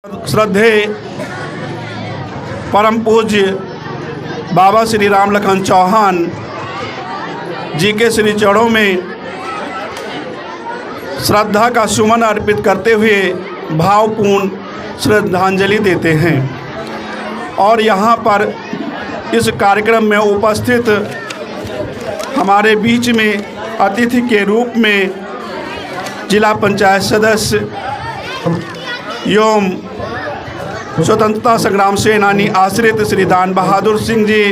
श्रद्धेय परम पूज्य बाबा श्री राम लखन चौहान जी के श्री चरणों में श्रद्धा का सुमन अर्पित करते हुए भावपूर्ण श्रद्धांजलि देते हैं। और यहाँ पर इस कार्यक्रम में उपस्थित हमारे बीच में अतिथि के रूप में जिला पंचायत सदस्य एवं स्वतंत्रता संग्राम सेनानी आश्रित श्री दान बहादुर सिंह जी,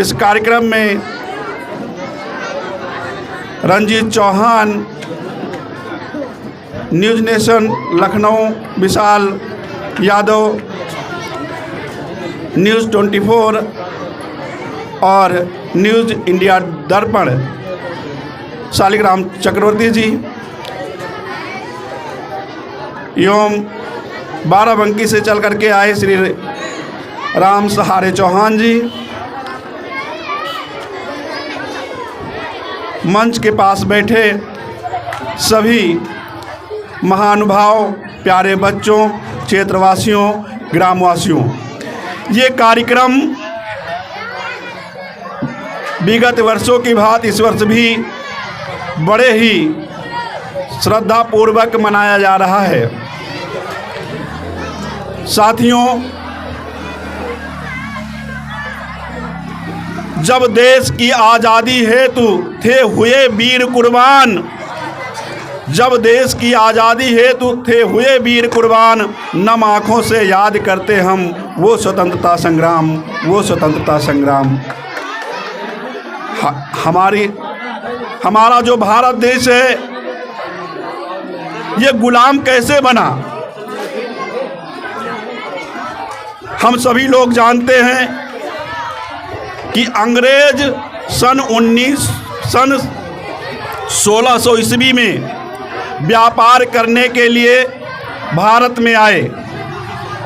इस कार्यक्रम में रंजीत चौहान, न्यूज़ नेशन लखनऊ विशाल यादव, न्यूज़ 24 और न्यूज़ इंडिया दर्पण शालिग्राम चक्रवर्ती जी एवं बाराबंकी से चल करके आए श्री राम सहारे चौहान जी, मंच के पास बैठे सभी महानुभाव, प्यारे बच्चों, क्षेत्रवासियों, ग्रामवासियों, ये कार्यक्रम विगत वर्षों की भांति इस वर्ष भी बड़े ही श्रद्धापूर्वक मनाया जा रहा है। साथियों, जब देश की आज़ादी हेतु थे हुए वीर कुर्बान, जब देश की आज़ादी हेतु थे हुए वीर कुर्बान, नम आँखों से याद करते हम वो स्वतंत्रता संग्राम, वो स्वतंत्रता संग्राम। हमारा जो भारत देश है ये गुलाम कैसे बना, हम सभी लोग जानते हैं कि अंग्रेज सन 1600 ईस्वी में व्यापार करने के लिए भारत में आए।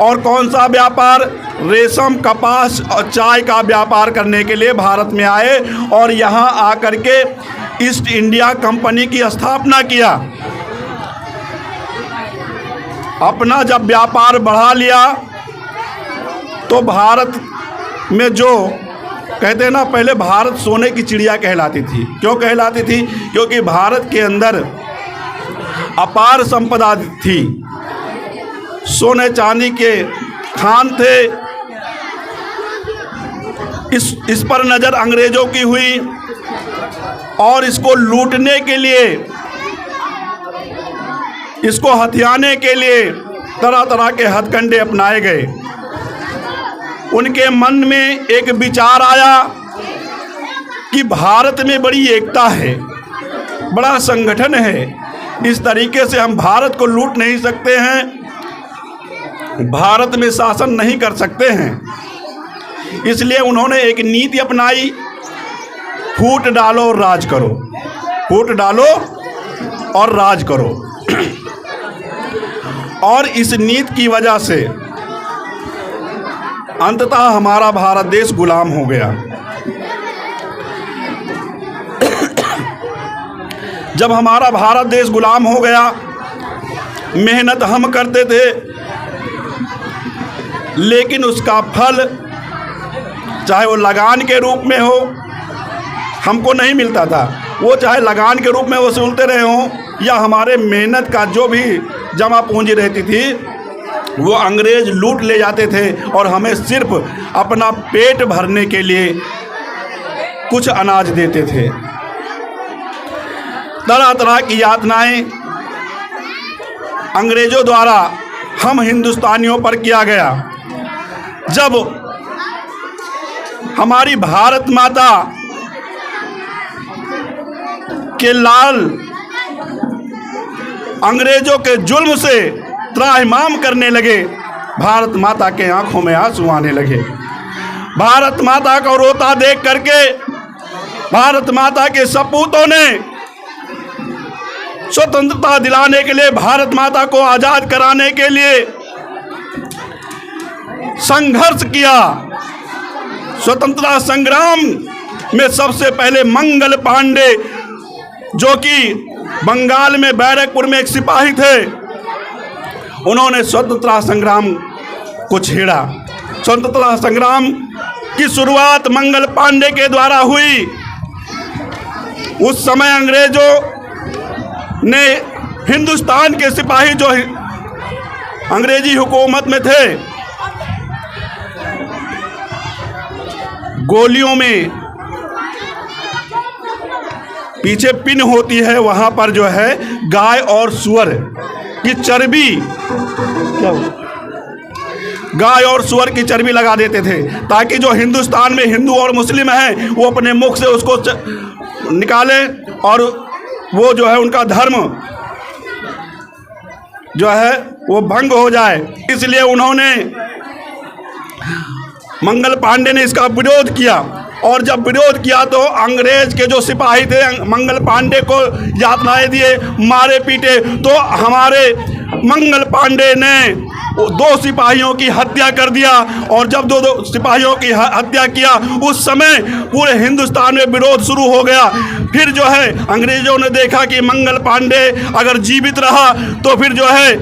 और कौन सा व्यापार? रेशम, कपास और चाय का व्यापार करने के लिए भारत में आए और यहाँ आकर के ईस्ट इंडिया कंपनी की स्थापना किया। अपना जब व्यापार बढ़ा लिया तो भारत में जो कहते हैं ना, पहले भारत सोने की चिड़िया कहलाती थी। क्यों कहलाती थी? क्योंकि भारत के अंदर अपार संपदा थी, सोने चांदी के खान थे। इस पर नज़र अंग्रेज़ों की हुई और इसको लूटने के लिए, इसको हथियाने के लिए तरह तरह के हथकंडे अपनाए गए। उनके मन में एक विचार आया कि भारत में बड़ी एकता है, बड़ा संगठन है, इस तरीके से हम भारत को लूट नहीं सकते हैं, भारत में शासन नहीं कर सकते हैं। इसलिए उन्होंने एक नीति अपनाई, फूट डालो और राज करो, फूट डालो और राज करो। और इस नीति की वजह से अंततः हमारा भारत देश गुलाम हो गया। जब हमारा भारत देश गुलाम हो गया, मेहनत हम करते थे लेकिन उसका फल चाहे वो लगान के रूप में हो हमको नहीं मिलता था, वो चाहे लगान के रूप में वसूलते रहे हों या हमारे मेहनत का जो भी जमा पूंजी रहती थी वो अंग्रेज लूट ले जाते थे और हमें सिर्फ अपना पेट भरने के लिए कुछ अनाज देते थे। तरह तरह की यातनाएं अंग्रेजों द्वारा हम हिंदुस्तानियों पर किया गया। जब हमारी भारत माता के लाल अंग्रेजों के जुल्म से त्राहिमाम करने लगे, भारत माता के आंखों में आंसू आने लगे। भारत माता को रोता देख करके भारत माता के सपूतों ने स्वतंत्रता दिलाने के लिए, भारत माता को आज़ाद कराने के लिए संघर्ष किया। स्वतंत्रता संग्राम में सबसे पहले मंगल पांडे, जो कि बंगाल में बैरकपुर में एक सिपाही थे, उन्होंने स्वतंत्रता संग्राम को छेड़ा। स्वतंत्रता संग्राम की शुरुआत मंगल पांडे के द्वारा हुई। उस समय अंग्रेजों ने हिंदुस्तान के सिपाही जो अंग्रेजी हुकूमत में थे, गोलियों में पीछे पिन होती है, वहां पर जो है गाय और सुअर की चर्बी, गाय और सुअर की चर्बी लगा देते थे, ताकि जो हिंदुस्तान में हिंदू और मुस्लिम हैं वो अपने मुख से उसको निकाले और वो जो है उनका धर्म जो है वो भंग हो जाए। इसलिए उन्होंने, मंगल पांडे ने इसका विरोध किया। और जब विरोध किया तो अंग्रेज के जो सिपाही थे मंगल पांडे को यातनाएं दिए, मारे पीटे। तो हमारे मंगल पांडे ने 2 सिपाहियों की हत्या कर दिया। और जब 2 सिपाहियों की हत्या किया, उस समय पूरे हिंदुस्तान में विरोध शुरू हो गया। फिर जो है अंग्रेजों ने देखा कि मंगल पांडे अगर जीवित रहा तो फिर जो है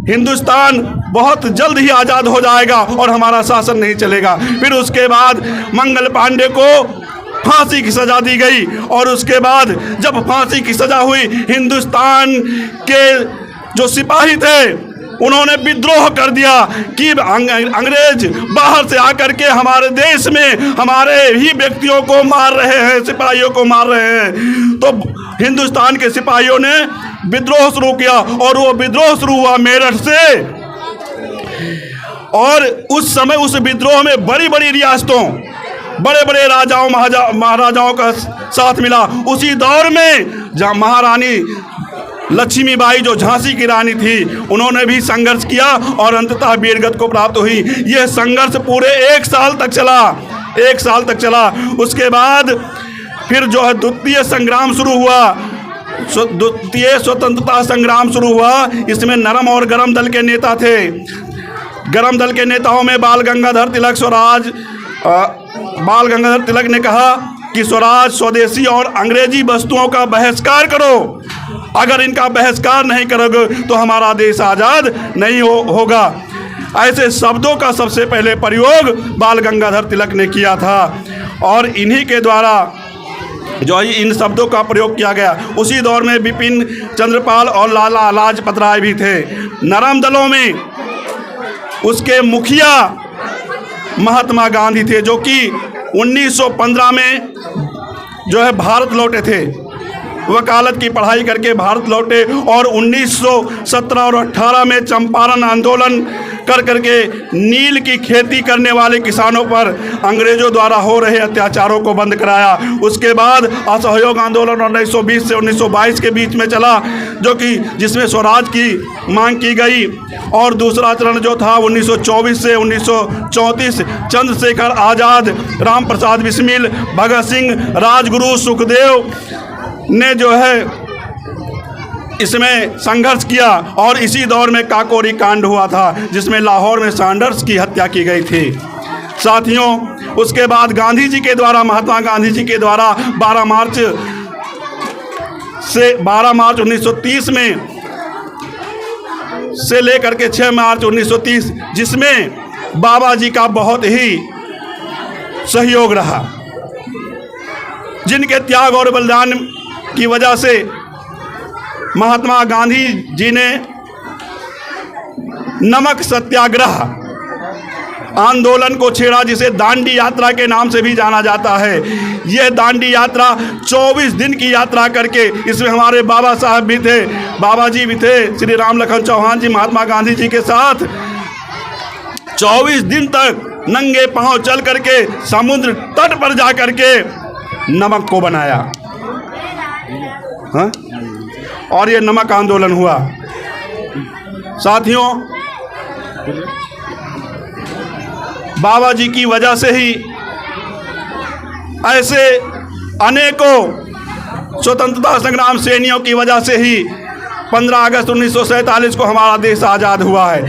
हिंदुस्तान बहुत जल्द ही आज़ाद हो जाएगा और हमारा शासन नहीं चलेगा। फिर उसके बाद मंगल पांडे को फांसी की सज़ा दी गई। और उसके बाद जब फांसी की सज़ा हुई, हिंदुस्तान के जो सिपाही थे उन्होंने विद्रोह कर दिया कि अंग्रेज बाहर से आकर के हमारे देश में हमारे ही व्यक्तियों को मार रहे हैं, सिपाहियों को मार रहे हैं। तो हिंदुस्तान के सिपाहियों ने विद्रोह शुरू किया और वो विद्रोह शुरू हुआ मेरठ से। और उस समय उस विद्रोह में बड़ी बड़ी रियासतों, बड़े बड़े राजाओं महाराजाओं का साथ मिला। उसी दौर में जहाँ महारानी लक्ष्मीबाई जो झांसी की रानी थी, उन्होंने भी संघर्ष किया और अंततः वीरगति को प्राप्त हुई। यह संघर्ष पूरे 1 साल तक चला, 1 साल तक चला। उसके बाद फिर जो है द्वितीय संग्राम शुरू हुआ, द्वितीय स्वतंत्रता संग्राम शुरू हुआ। इसमें नरम और गरम दल के नेता थे। गरम दल के नेताओं में बाल गंगाधर तिलक ने कहा कि स्वराज, स्वदेशी और अंग्रेजी वस्तुओं का बहिष्कार करो। अगर इनका बहिष्कार नहीं करोगे तो हमारा देश आज़ाद नहीं होगा। ऐसे शब्दों का सबसे पहले प्रयोग बाल गंगाधर तिलक ने किया था और इन्हीं के द्वारा जो इन शब्दों का प्रयोग किया गया। उसी दौर में बिपिन चंद्रपाल और लाला लाजपत राय भी थे। नरम दलों में उसके मुखिया महात्मा गांधी थे, जो कि 1915 में जो है भारत लौटे थे, वकालत की पढ़ाई करके भारत लौटे। और 1917 और 18 में चंपारण आंदोलन कर करके नील की खेती करने वाले किसानों पर अंग्रेजों द्वारा हो रहे अत्याचारों को बंद कराया। उसके बाद असहयोग आंदोलन 1920 से 1922 के बीच में चला, जो कि जिसमें स्वराज की मांग की गई। और दूसरा चरण जो था 1924 से 1934 चंद्रशेखर आज़ाद, राम प्रसाद बिस्मिल, भगत सिंह, राजगुरु, सुखदेव ने जो है इसमें संघर्ष किया। और इसी दौर में काकोरी कांड हुआ था, जिसमें लाहौर में सैंडर्स की हत्या की गई थी। साथियों, उसके बाद गांधी जी के द्वारा, महात्मा गांधी जी के द्वारा 12 मार्च 1930 में से लेकर के 6 मार्च 1930, जिसमें बाबा जी का बहुत ही सहयोग रहा, जिनके त्याग और बलिदान की वजह से महात्मा गांधी जी ने नमक सत्याग्रह आंदोलन को छेड़ा, जिसे दांडी यात्रा के नाम से भी जाना जाता है। यह दांडी यात्रा 24 दिन की यात्रा करके, इसमें हमारे बाबा साहब भी थे, बाबा जी भी थे, श्री राम लखन चौहान जी महात्मा गांधी जी के साथ 24 दिन तक नंगे पांव चल करके समुद्र तट पर जा करके नमक को बनाया। हाँ? और ये नमक आंदोलन हुआ। साथियों, बाबा जी की वजह से ही ऐसे अनेकों स्वतंत्रता संग्राम सेनानियों की वजह से ही 15 अगस्त 1947 को हमारा देश आज़ाद हुआ है।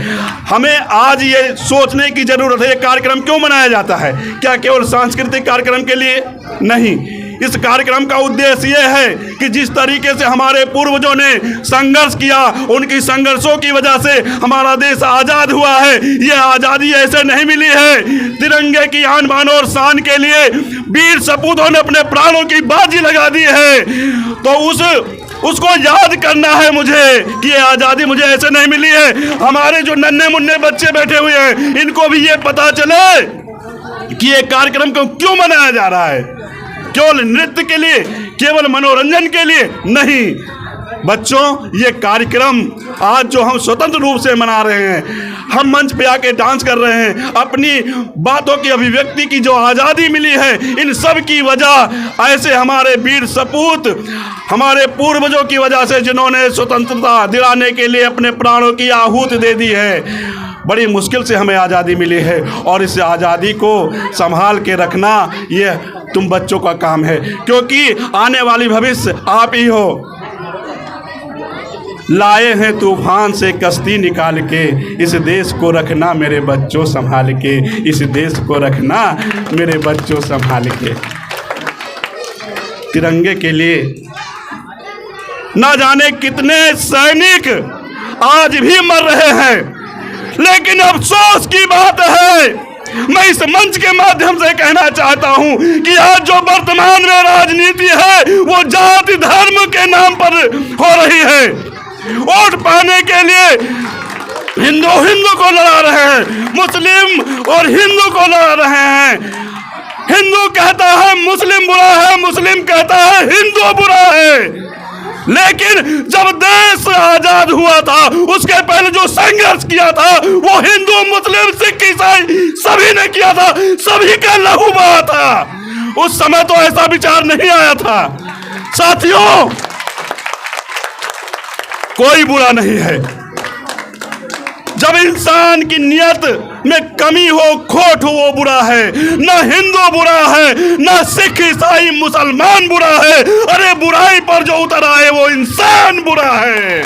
हमें आज ये सोचने की ज़रूरत है, ये कार्यक्रम क्यों मनाया जाता है? क्या केवल सांस्कृतिक कार्यक्रम के लिए? नहीं, इस कार्यक्रम का उद्देश्य ये है कि जिस तरीके से हमारे पूर्वजों ने संघर्ष किया, उनकी संघर्षों की वजह से हमारा देश आज़ाद हुआ है। ये आज़ादी ऐसे नहीं मिली है। तिरंगे की आन बान और शान के लिए वीर सपूतों ने अपने प्राणों की बाजी लगा दी है। तो उसको याद करना है मुझे कि ये आज़ादी मुझे ऐसे नहीं मिली है। हमारे जो नन्हे मुन्ने बच्चे बैठे हुए हैं, इनको भी ये पता चले कि ये कार्यक्रम को क्यों मनाया जा रहा है। केवल नृत्य के लिए, केवल मनोरंजन के लिए नहीं बच्चों, ये कार्यक्रम आज जो हम स्वतंत्र रूप से मना रहे हैं, हम मंच पे आके डांस कर रहे हैं, अपनी बातों की अभिव्यक्ति की जो आज़ादी मिली है, इन सब की वजह ऐसे हमारे वीर सपूत, हमारे पूर्वजों की वजह से, जिन्होंने स्वतंत्रता दिलाने के लिए अपने प्राणों की आहुति दे दी है। बड़ी मुश्किल से हमें आज़ादी मिली है और इस आज़ादी को संभाल के रखना ये तुम बच्चों का काम है, क्योंकि आने वाली भविष्य आप ही हो। लाए हैं तूफान से कश्ती निकाल के, इस देश को रखना मेरे बच्चों संभाल के, इस देश को रखना मेरे बच्चों संभाल के। तिरंगे के लिए ना जाने कितने सैनिक आज भी मर रहे हैं, लेकिन अफसोस की बात है, मैं इस मंच के माध्यम से कहना चाहता हूं कि आज जो वर्तमान में राजनीति है वो जाति धर्म के नाम पर हो रही है। वोट पाने के लिए हिंदू को लड़ा रहे हैं, मुस्लिम और हिंदू को लड़ा रहे हैं। हिंदू कहता है मुस्लिम बुरा है, मुस्लिम कहता है हिंदू बुरा है। लेकिन जब देश आजाद हुआ था, उसके पहले जो संघर्ष किया था वो हिंदू, मुस्लिम, सिख, ईसाई सभी ने किया था, सभी का लहू बहा था। उस समय तो ऐसा विचार नहीं आया था। साथियों, कोई बुरा नहीं है। जब इंसान की नियत में कमी हो, खोट हो, वो बुरा है। ना हिंदू बुरा है, ना सिख, ईसाई, मुसलमान बुरा है। अरे बुराई पर जो उतर आए वो इंसान बुरा है।